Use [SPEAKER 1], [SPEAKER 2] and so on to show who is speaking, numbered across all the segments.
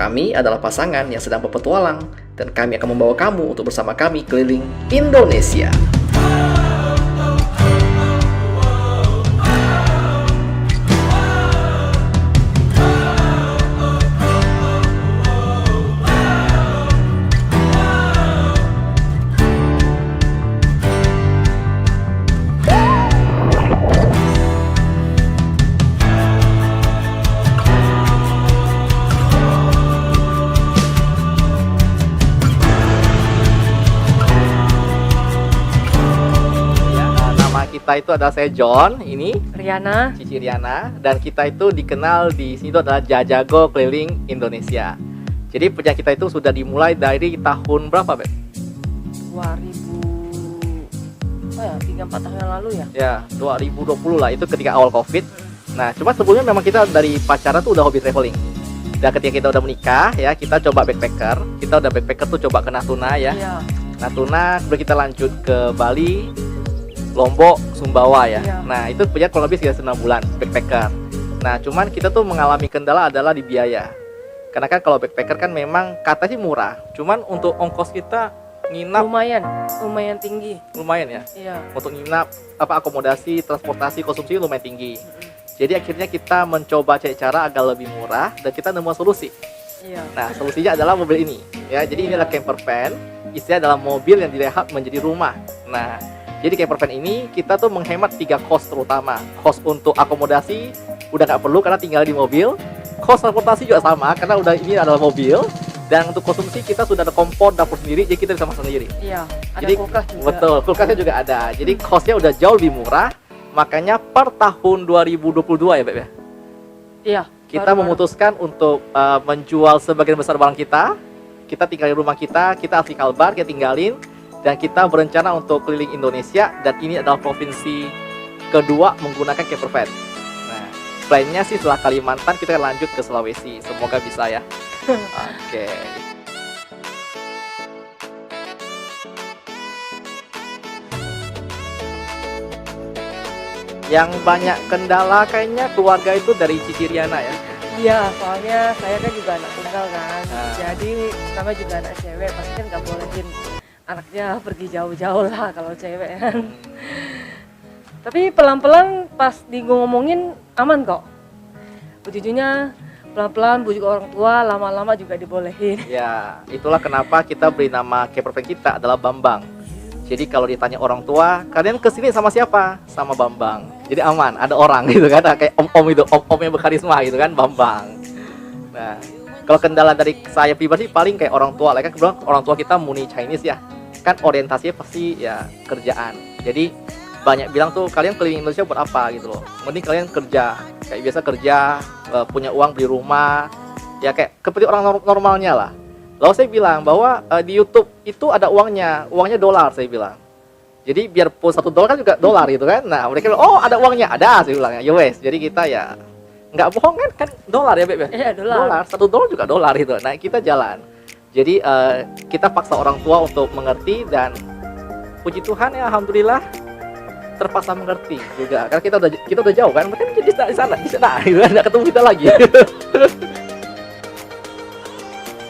[SPEAKER 1] Kami adalah pasangan yang sedang berpetualang, dan kami akan membawa kamu untuk bersama kami keliling Indonesia. Kita itu adalah saya John, ini
[SPEAKER 2] Riana,
[SPEAKER 1] Cici Riana, dan kita itu dikenal di sini itu adalah Jajago Keliling Indonesia. Jadi punya kita itu sudah dimulai dari tahun berapa, Beb?
[SPEAKER 2] 3-4 tahun yang lalu ya?
[SPEAKER 1] Ya, 2020 lah, itu ketika awal Covid. Nah, cuma sebelumnya memang kita dari pacaran tuh udah hobi traveling. Dan ketika kita udah menikah ya, kita coba backpacker. Kita udah backpacker tuh coba ke Natuna ya.
[SPEAKER 2] Iya.
[SPEAKER 1] Natuna, kemudian kita lanjut ke Bali, Lombok, Sumbawa ya.
[SPEAKER 2] Iya.
[SPEAKER 1] Nah, itu punya kurang lebih sekitar 9 bulan backpacker. Nah, cuman kita tuh mengalami kendala adalah di biaya. Karena kan kalau backpacker kan memang katanya sih murah. Cuman untuk ongkos kita nginap
[SPEAKER 2] lumayan tinggi.
[SPEAKER 1] lumayan ya.
[SPEAKER 2] Iya.
[SPEAKER 1] Untuk nginap, akomodasi, transportasi, konsumsi lumayan tinggi. Jadi akhirnya kita mencoba cari cara agar lebih murah dan kita nemu solusi.
[SPEAKER 2] Iya.
[SPEAKER 1] Nah, solusinya adalah mobil ini. Ya, jadi ini adalah camper van. Isinya adalah mobil yang direhab menjadi rumah. Nah, jadi camper van ini kita tuh menghemat 3 cost terutama. Cost untuk akomodasi udah nggak perlu karena tinggal di mobil. Cost transportasi juga sama karena udah ini adalah mobil. Dan untuk konsumsi kita sudah ada kompor dapur sendiri, jadi kita bisa masak sendiri.
[SPEAKER 2] Iya. Ada
[SPEAKER 1] Jadi
[SPEAKER 2] kulkas juga.
[SPEAKER 1] betul, kulkasnya juga ada. Jadi costnya udah jauh lebih murah. Makanya per tahun 2022 ya, Beb ya.
[SPEAKER 2] Iya.
[SPEAKER 1] Kita memutuskan untuk menjual sebagian besar barang kita. Kita tinggal di rumah kita asli Kalbar, kita tinggalin. Dan kita berencana untuk keliling Indonesia. Dan ini adalah provinsi kedua menggunakan camper van. Nah, plannya sih setelah Kalimantan kita lanjut ke Sulawesi. Semoga bisa ya. Oke. Yang banyak kendala kayaknya keluarga itu dari Cici Riana ya.
[SPEAKER 2] Iya, soalnya saya kan juga anak tunggal kan.
[SPEAKER 1] Nah.
[SPEAKER 2] Jadi sama juga anak cewek, pasti kan nggak bolehin anaknya pergi jauh-jauh lah kalau cewek kan. Tapi pelan-pelan pas ngomongin aman kok. Ujung-ujungnya pelan-pelan bujuk orang tua, lama-lama juga dibolehin.
[SPEAKER 1] Ya, itulah kenapa kita beri nama camper van kita adalah Bambang. Jadi kalau ditanya orang tua, kalian kesini sama siapa? Sama Bambang. Jadi aman, ada orang gitu kan, kayak om-om itu, om-om yang berkarisma gitu kan, Bambang. Nah, kalau kendala dari saya pribadi paling kayak orang tua, kan kebetulan orang tua kita murni Chinese ya, kan orientasinya pasti ya kerjaan. Jadi banyak bilang tuh kalian keliling Indonesia buat apa gitu loh. Mending kalian kerja, kayak biasa kerja, punya uang beli rumah, ya kayak seperti orang normalnya lah. Lalu saya bilang bahwa di YouTube itu ada uangnya dolar saya bilang. Jadi biarpun $1 kan juga dolar gitu kan. Nah mereka bilang, oh ada uangnya, ada saya bilang ya. Yowes, jadi kita ya nggak bohong kan dolar ya Beb.
[SPEAKER 2] Iya dolar.
[SPEAKER 1] $1 juga dolar gitu. Nah kita jalan. Jadi kita paksa orang tua untuk mengerti dan puji Tuhan ya alhamdulillah terpaksa mengerti juga. Karena kita udah jauh kan, mereka jadi di sana gitu kan, nggak ketemu kita lagi.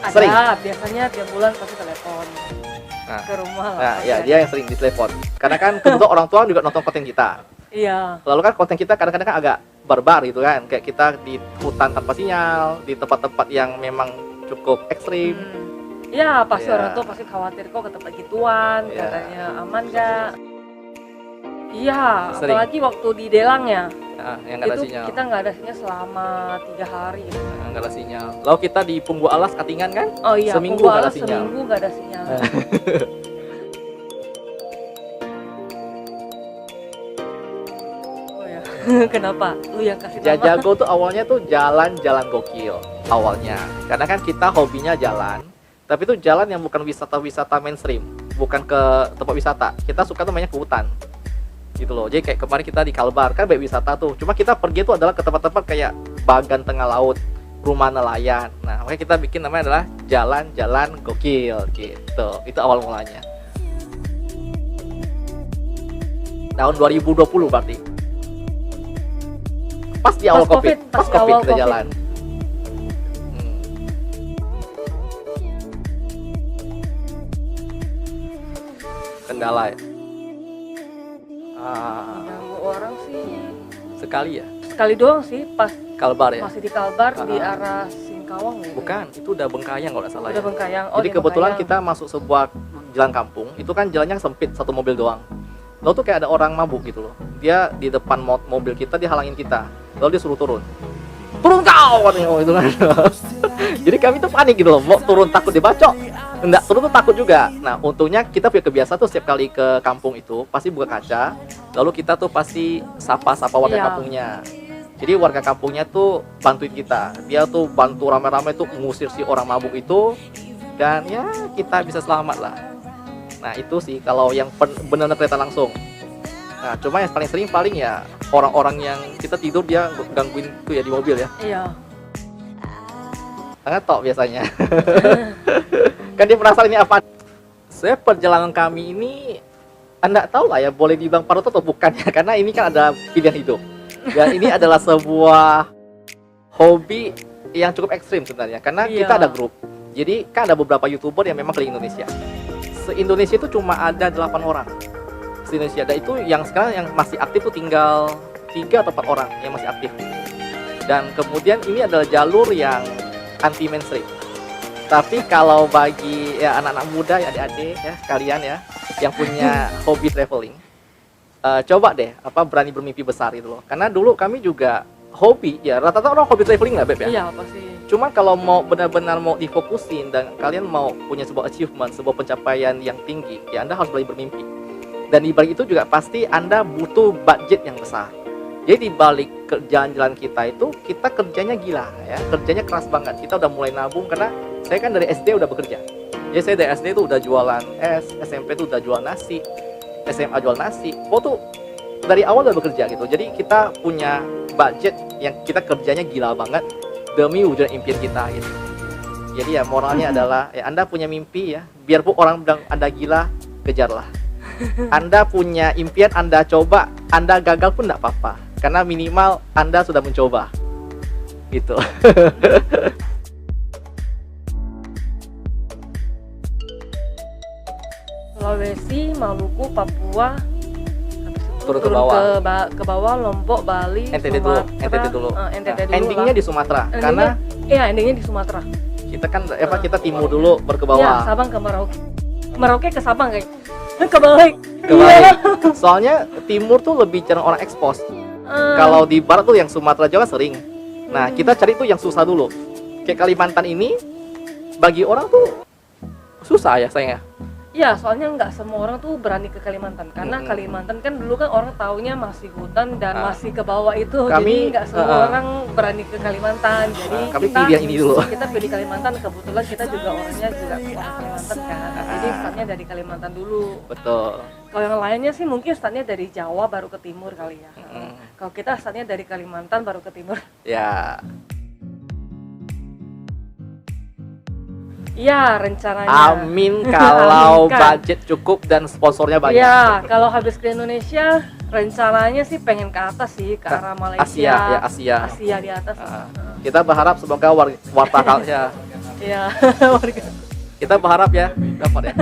[SPEAKER 2] Ada,
[SPEAKER 1] Sering.
[SPEAKER 2] biasanya tiap bulan pasti telepon ke rumah lah.
[SPEAKER 1] Nah, ya dia yang sering ditelepon. Karena kan kebetulan orang tua juga nonton konten kita.
[SPEAKER 2] Iya.
[SPEAKER 1] Lalu kan konten kita kadang-kadang kan agak barbar gitu kan. Kayak kita di hutan tanpa sinyal, di tempat-tempat yang memang cukup ekstrim.
[SPEAKER 2] Iya, pasti
[SPEAKER 1] Iya.
[SPEAKER 2] orang tua pasti khawatir kok ke tempat gituan,
[SPEAKER 1] Iya.
[SPEAKER 2] katanya aman gak? Iya,
[SPEAKER 1] Sering.
[SPEAKER 2] apalagi waktu di Delang ya.
[SPEAKER 1] Nah, yang nggak ada
[SPEAKER 2] Itu
[SPEAKER 1] sinyal.
[SPEAKER 2] kita nggak ada sinyal selama 3 hari.
[SPEAKER 1] Nah, nggak ada sinyal. Lalu kita di Punggu Alas Katingan kan?
[SPEAKER 2] Oh iya,
[SPEAKER 1] Seminggu
[SPEAKER 2] Punggu
[SPEAKER 1] nggak ada
[SPEAKER 2] Alas
[SPEAKER 1] sinyal.
[SPEAKER 2] seminggu nggak ada sinyal. Oh ya, kenapa? Lu yang kasih nama?
[SPEAKER 1] Jajago tuh awalnya tuh jalan-jalan gokil awalnya. Karena kan kita hobinya jalan, tapi tuh jalan yang bukan wisata-wisata mainstream, bukan ke tempat wisata. Kita suka tuh banyak ke hutan. Gitu loh. Jadi kayak kemarin kita di Kalbar kan banyak wisata tuh. Cuma kita pergi tuh adalah ke tempat-tempat kayak Bagan Tengah Laut, rumah nelayan. Nah, makanya kita bikin namanya adalah jalan-jalan gokil gitu. Itu awal mulanya. Tahun 2020 berarti. Pas di awal
[SPEAKER 2] Pas
[SPEAKER 1] Covid.
[SPEAKER 2] Covid,
[SPEAKER 1] Pas
[SPEAKER 2] pas
[SPEAKER 1] Covid
[SPEAKER 2] awal
[SPEAKER 1] kita
[SPEAKER 2] Covid.
[SPEAKER 1] jalan. kendala ya. Ah,
[SPEAKER 2] Ganggu orang sih
[SPEAKER 1] sekali ya.
[SPEAKER 2] sekali doang sih pas
[SPEAKER 1] Kalbar ya.
[SPEAKER 2] masih di Kalbar di
[SPEAKER 1] Ah.
[SPEAKER 2] arah Singkawang ya.
[SPEAKER 1] Bukan, itu udah Bengkayang kalau nggak salah
[SPEAKER 2] Udah
[SPEAKER 1] ya.
[SPEAKER 2] Bengkayang.
[SPEAKER 1] Jadi
[SPEAKER 2] di
[SPEAKER 1] kebetulan
[SPEAKER 2] Bengkayang.
[SPEAKER 1] kita masuk sebuah jalan kampung, itu kan jalannya sempit, satu mobil doang. Lalu tuh kayak ada orang mabuk gitu loh. Dia di depan mobil kita, dia halangin kita. Lalu dia suruh turun. Turun kau katanya, oh, itu kan. Jadi kami tuh panik gitu loh, mau turun takut dibacok. Enggak, turun tuh takut juga. Nah, untungnya kita punya kebiasaan tuh setiap kali ke kampung itu pasti buka kaca, lalu kita tuh pasti sapa-sapa warga
[SPEAKER 2] Iya.
[SPEAKER 1] kampungnya. Jadi warga kampungnya tuh bantuin kita. Dia tuh bantu rame-rame tuh ngusir si orang mabuk itu, dan ya kita bisa selamat lah. Nah, itu sih kalau yang benar-benar kelihatan langsung. Nah, cuma yang paling sering paling ya orang-orang yang kita tidur dia gangguin tuh ya di mobil ya.
[SPEAKER 2] Iya.
[SPEAKER 1] Sangat tok biasanya. Kan dia penasaran ini apa. Saya perjalanan kami ini Anda tahu lah ya, boleh dibilang paruh atau bukan ya, karena ini kan ada pilihan hidup. Dan ini adalah sebuah hobi yang cukup ekstrim sebenarnya, karena
[SPEAKER 2] Iya.
[SPEAKER 1] kita ada grup. Jadi kan ada beberapa YouTuber yang memang keliling Indonesia. Se-Indonesia itu cuma ada 8 orang. Se-Indonesia, dan itu yang sekarang yang masih aktif tuh tinggal 3 atau 4 orang yang masih aktif. Dan kemudian ini adalah jalur yang anti mainstream. Tapi kalau bagi ya anak-anak muda ya, adik-adik ya sekalian ya yang punya hobi traveling, coba deh berani bermimpi besar itu loh. Karena dulu kami juga hobi ya, rata-rata orang hobi traveling lah Beb ya.
[SPEAKER 2] Iya, pasti.
[SPEAKER 1] Cuma kalau mau benar-benar mau difokusin dan kalian mau punya sebuah achievement, sebuah pencapaian yang tinggi, ya Anda harus berani bermimpi. Dan di balik itu juga pasti Anda butuh budget yang besar. Jadi di balik jalan-jalan kita itu, kita kerjanya gila ya, kerjanya keras banget. Kita udah mulai nabung karena saya kan dari SD udah bekerja. Jadi saya dari SD tuh udah jualan es, SMP tuh udah jual nasi, SMA jual nasi. Tuh dari awal udah bekerja gitu. Jadi kita punya budget yang kita kerjanya gila banget demi wujud impian kita gitu. Jadi ya moralnya adalah ya Anda punya mimpi ya, biarpun orang bilang Anda gila, kejarlah. Anda punya impian, Anda coba, Anda gagal pun enggak apa-apa. Karena minimal Anda sudah mencoba. Gitu.
[SPEAKER 2] Sulawesi, Maluku, Papua, habis itu
[SPEAKER 1] Turun ke bawah.
[SPEAKER 2] ke bawah, Lombok, Bali,
[SPEAKER 1] NTT dulu,
[SPEAKER 2] Sumatera.
[SPEAKER 1] NTT dulu.
[SPEAKER 2] NTT
[SPEAKER 1] Nah,
[SPEAKER 2] dulu
[SPEAKER 1] endingnya
[SPEAKER 2] lah.
[SPEAKER 1] di Sumatera.
[SPEAKER 2] Endingnya-
[SPEAKER 1] Karena
[SPEAKER 2] iya, endingnya di Sumatera.
[SPEAKER 1] kita kan kita timur dulu baru ke bawah.
[SPEAKER 2] Iya, Sabang ke Merauke. Merauke ke Sabang kayak. Kebalik.
[SPEAKER 1] Kebalik.
[SPEAKER 2] Iya.
[SPEAKER 1] Soalnya timur tuh lebih jarang orang ekspos.
[SPEAKER 2] Eh,
[SPEAKER 1] Kalau di barat tuh yang Sumatera Jawa sering. Nah, kita cari tuh yang susah dulu. Kayak Kalimantan ini bagi orang tuh susah ya sayangnya.
[SPEAKER 2] Iya, soalnya nggak semua orang tuh berani ke Kalimantan karena
[SPEAKER 1] Mm-mm.
[SPEAKER 2] Kalimantan kan dulu kan orang taunya masih hutan dan
[SPEAKER 1] Ah.
[SPEAKER 2] masih ke bawah itu.
[SPEAKER 1] Kami,
[SPEAKER 2] jadi nggak semua
[SPEAKER 1] ah.
[SPEAKER 2] orang berani ke Kalimantan. Jadi
[SPEAKER 1] Kami pilih yang ini dulu.
[SPEAKER 2] Kita pilih Kalimantan, kebetulan kita juga orangnya juga orang Kalimantan kan. Jadi startnya dari Kalimantan dulu.
[SPEAKER 1] Betul.
[SPEAKER 2] Kalau yang lainnya sih mungkin startnya dari Jawa baru ke timur kali ya.
[SPEAKER 1] Mm.
[SPEAKER 2] Kalau kita startnya dari Kalimantan baru ke timur.
[SPEAKER 1] Ya.
[SPEAKER 2] Iya, rencananya.
[SPEAKER 1] Amin kalau
[SPEAKER 2] Amin, kan?
[SPEAKER 1] budget cukup dan sponsornya banyak.
[SPEAKER 2] Iya, kalau habis ke Indonesia rencananya sih pengen ke atas sih, ke arah Malaysia.
[SPEAKER 1] Asia ya, Asia.
[SPEAKER 2] Asia di atas.
[SPEAKER 1] Ah. Kita berharap semoga warta ya.
[SPEAKER 2] Iya, warga.
[SPEAKER 1] Kita berharap ya dapat ya.